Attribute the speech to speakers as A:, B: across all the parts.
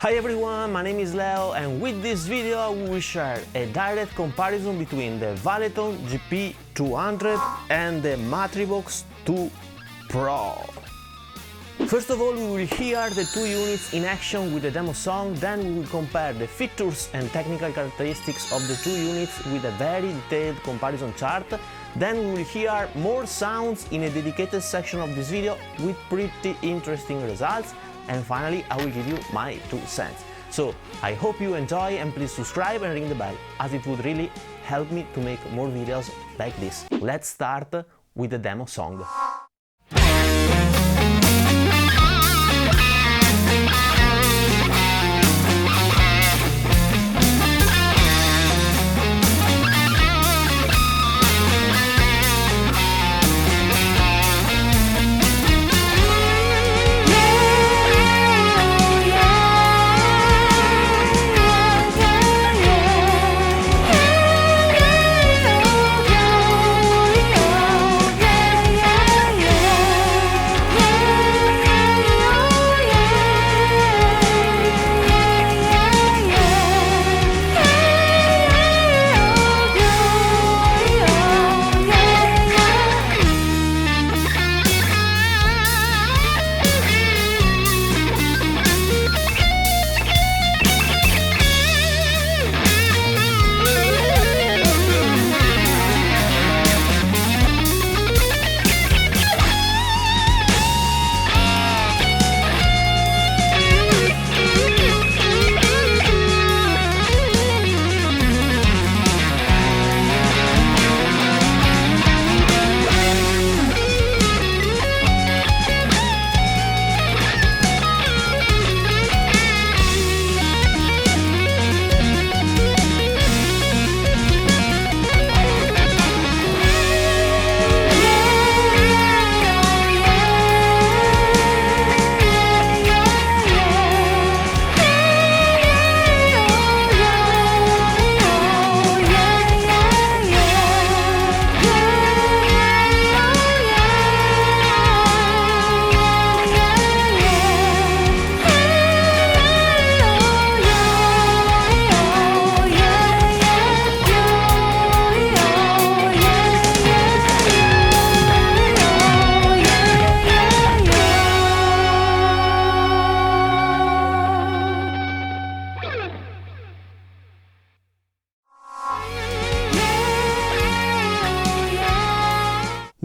A: Hi everyone, my name is Leo and with this video we will share a direct comparison between the Valeton GP 200 and the Matribox 2 Pro. First of all, we will hear the two units in action with a demo song, then we will compare the features and technical characteristics of the two units with a very detailed comparison chart, then we will hear more sounds in a dedicated section of this video with pretty interesting results, and finally I will give you my 2 cents. So I hope you enjoy and please subscribe and ring the bell, as it would really help me to make more videos like this. Let's start with the demo song.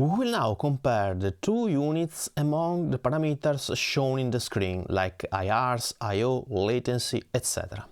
A: We will now compare the two units among the parameters shown in the screen, like IRs, I/O, latency, etc.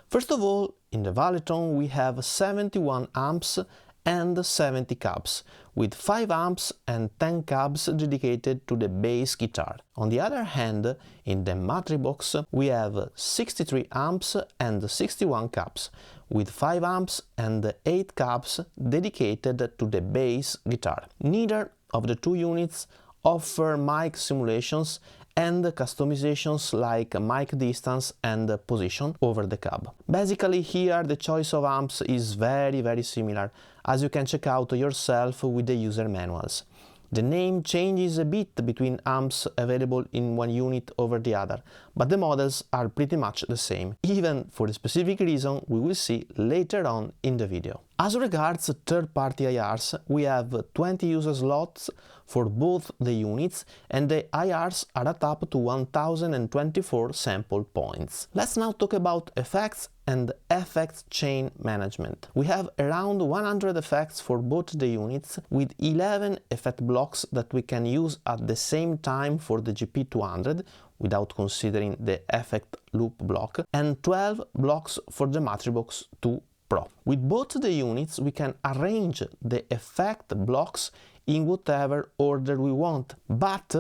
A: First of all, in the Valeton we have 71 amps and 70 cabs, with 5 amps and 10 cabs dedicated to the bass guitar. On the other hand, in the Matribox we have 63 amps and 61 cabs, with 5 amps and 8 cabs dedicated to the bass guitar. Neither of the two units offer mic simulations and customizations like mic distance and position over the cab. Basically here the choice of amps is very similar, as you can check out yourself with the user manuals. The name changes a bit between amps available in one unit over the other, but the models are pretty much the same, even for a specific reason we will see later on in the video. As regards third-party IRs, we have 20 user slots for both the units, and the IRs are at up to 1024 sample points. Let's now talk about effects and effects chain management. We have around 100 effects for both the units, with 11 effect blocks that we can use at the same time for the GP200, without considering the effect loop block, and 12 blocks for the Matribox 2 Pro. With both the units we can arrange the effect blocks in whatever order we want, but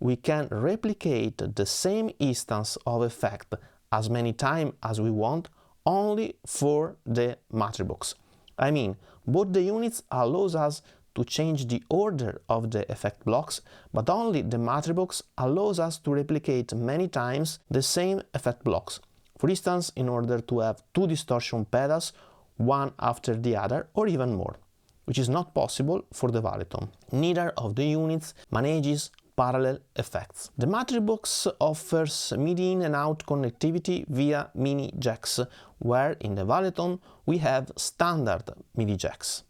A: we can replicate the same instance of effect as many times as we want only for the Matribox. I mean, both the units allows us to change the order of the effect blocks, but only the Matribox allows us to replicate many times the same effect blocks. For instance, in order to have 2 distortion pedals, one after the other, or even more, which is not possible for the Valeton. Neither of the units manages parallel effects. The Matribox offers MIDI in and out connectivity via mini jacks, where in the Valeton we have standard MIDI jacks.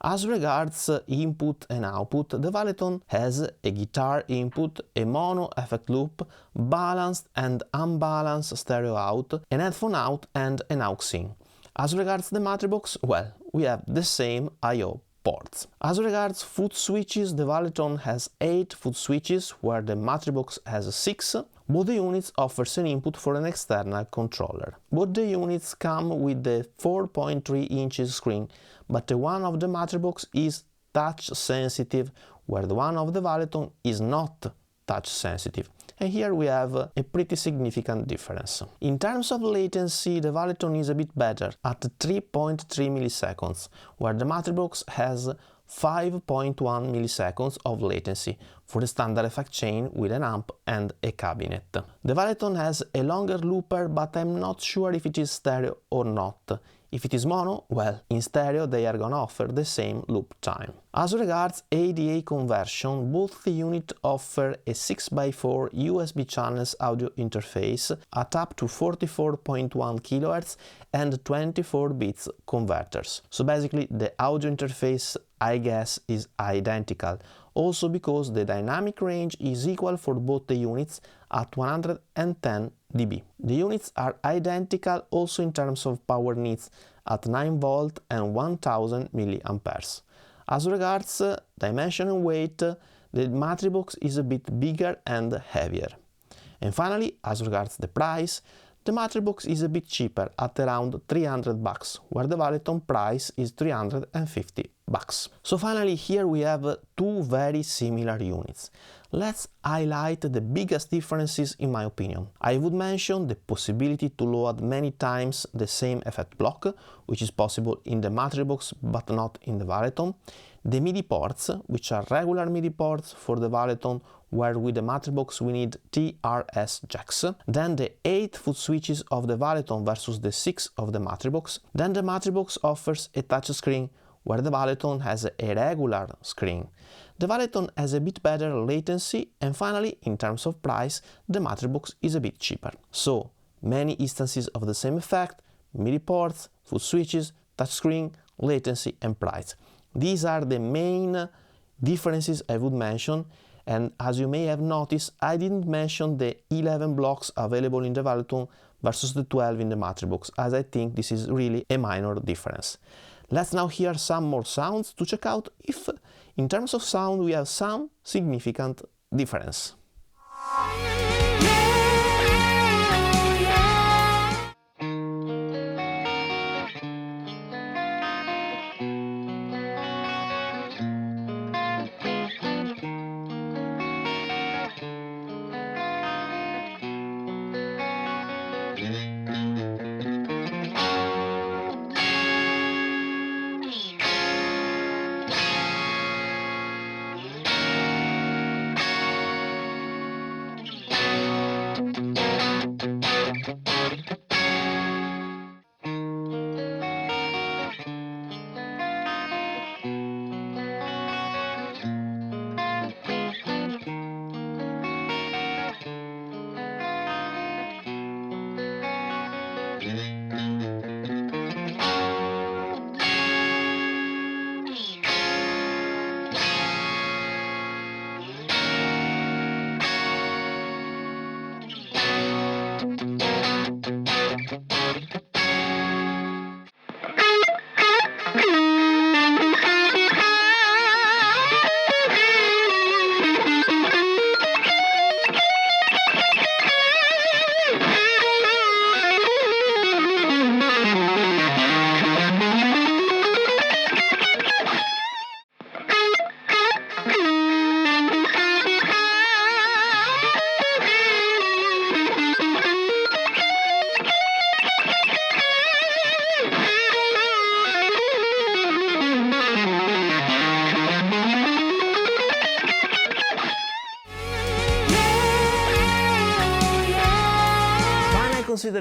A: As regards input and output, the Valeton has a guitar input, a mono effect loop, balanced and unbalanced stereo out, an headphone out and an aux in. As regards the Matribox, well, we have the same I/O ports. As regards foot switches, the Valeton has 8 foot switches, where the Matribox has 6. Both the units offers an input for an external controller. Both the units come with the 4.3 inches screen, but the one of the Matribox is touch sensitive, where the one of the Valeton is not touch sensitive. And here we have a pretty significant difference. In terms of latency, the Valeton is a bit better at 3.3 milliseconds, where the Matribox has 5.1 milliseconds of latency for the standard effect chain with an amp and a cabinet. The Valeton has a longer looper, but I'm not sure if it is stereo or not. If it is mono, well, in stereo they are gonna offer the same loop time. As regards ADA conversion, both the units offer a 6x4 USB channels audio interface at up to 44.1 kHz and 24 bits converters. So basically the audio interface, I guess, is identical, also because the dynamic range is equal for both the units at 110 dB. The units are identical also in terms of power needs at 9 volt and 1000 mA. As regards dimension and weight, the Matribox is a bit bigger and heavier. And finally, as regards the price, the Matribox is a bit cheaper at around $300, where the Valeton price is $350. So finally, here we have two very similar units. Let's highlight the biggest differences in my opinion. I would mention the possibility to load many times the same effect block, which is possible in the Matribox but not in the Valeton. The MIDI ports, which are regular MIDI ports for the Valeton, where with the Matribox we need TRS jacks. Then the 8 foot switches of the Valeton versus the 6 of the Matribox. Then the Matribox offers a touchscreen, where the Valeton has a regular screen. The Valeton has a bit better latency, and finally, in terms of price, the Matribox is a bit cheaper. So, many instances of the same effect: MIDI ports, foot switches, touchscreen, latency and price. These are the main differences I would mention, and as you may have noticed, I didn't mention the 11 blocks available in the Valeton versus the 12 in the Matribox, as I think this is really a minor difference. Let's now hear some more sounds to check out if, in terms of sound, we have some significant difference.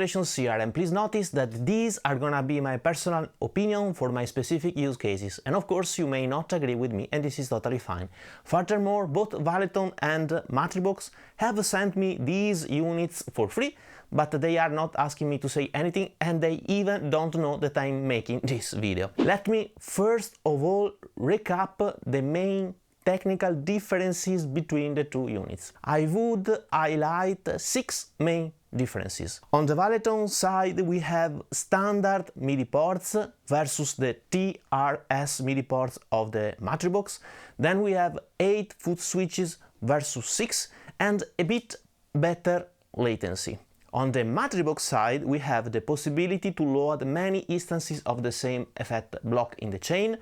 A: considerations here, and please notice that these are gonna be my personal opinion for my specific use cases, and of course you may not agree with me, and this is totally fine. Furthermore, both Valeton and Matribox have sent me these units for free, but they are not asking me to say anything, and they even don't know that I'm making this video. Let me first of all recap the main technical differences between the two units. I would highlight 6 main differences. On the Valeton side, we have standard MIDI ports versus the TRS MIDI ports of the Matribox. Then we have 8 foot switches versus 6 and a bit better latency. On the Matribox side, we have the possibility to load many instances of the same effect block in the chain,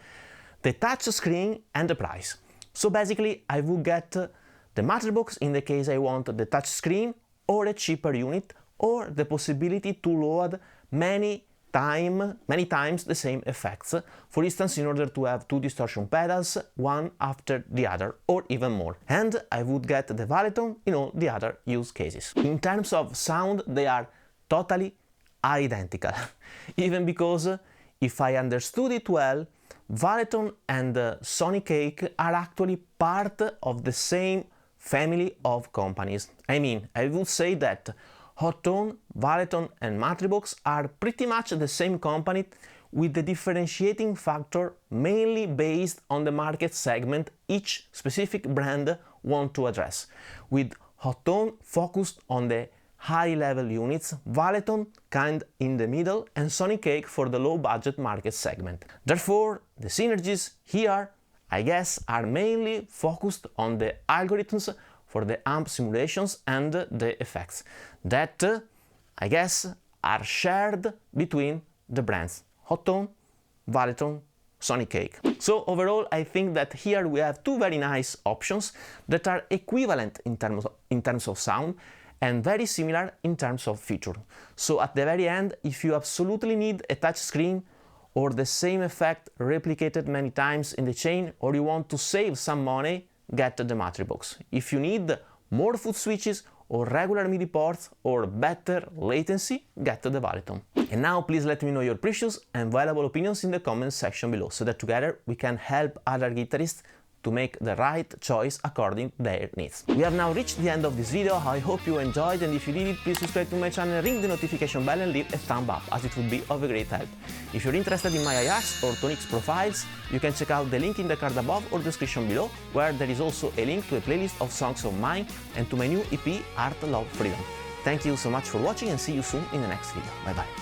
A: the touch screen and the price. So basically I would get the Matribox in the case I want the touch screen or a cheaper unit, or the possibility to load many times the same effects, for instance in order to have 2 distortion pedals, one after the other, or even more. And I would get the Valeton in all the other use cases. In terms of sound, they are totally identical, even because, if I understood it well, Valeton and Sony Cake are actually part of the same family of companies. I mean, I would say that Hot Tone, Valeton and Matribox are pretty much the same company, with the differentiating factor mainly based on the market segment each specific brand wants to address, with Hot Tone focused on the high-level units, Valeton kind in the middle, and Sony Cake for the low-budget market segment. Therefore, the synergies here, I guess, are mainly focused on the algorithms for the amp simulations and the effects that, I guess, are shared between the brands Hot Tone, Valeton, Sony Cake. So overall, I think that here we have 2 very nice options that are equivalent in terms of sound, and very similar in terms of feature. So at the very end, if you absolutely need a touch screen or the same effect replicated many times in the chain, or you want to save some money, get the Matribox. If you need more foot switches or regular MIDI ports or better latency, get the Valeton. And now please let me know your precious and valuable opinions in the comments section below, so that together we can help other guitarists to make the right choice according to their needs. We have now reached the end of this video. I hope you enjoyed, and if you did it, please subscribe to my channel, ring the notification bell and leave a thumb up, as it would be of a great help. If you're interested in my IRs or Tonics profiles, you can check out the link in the card above or description below, where there is also a link to a playlist of songs of mine and to my new EP Art, Love, Freedom. Thank you so much for watching, and see you soon in the next video. Bye bye.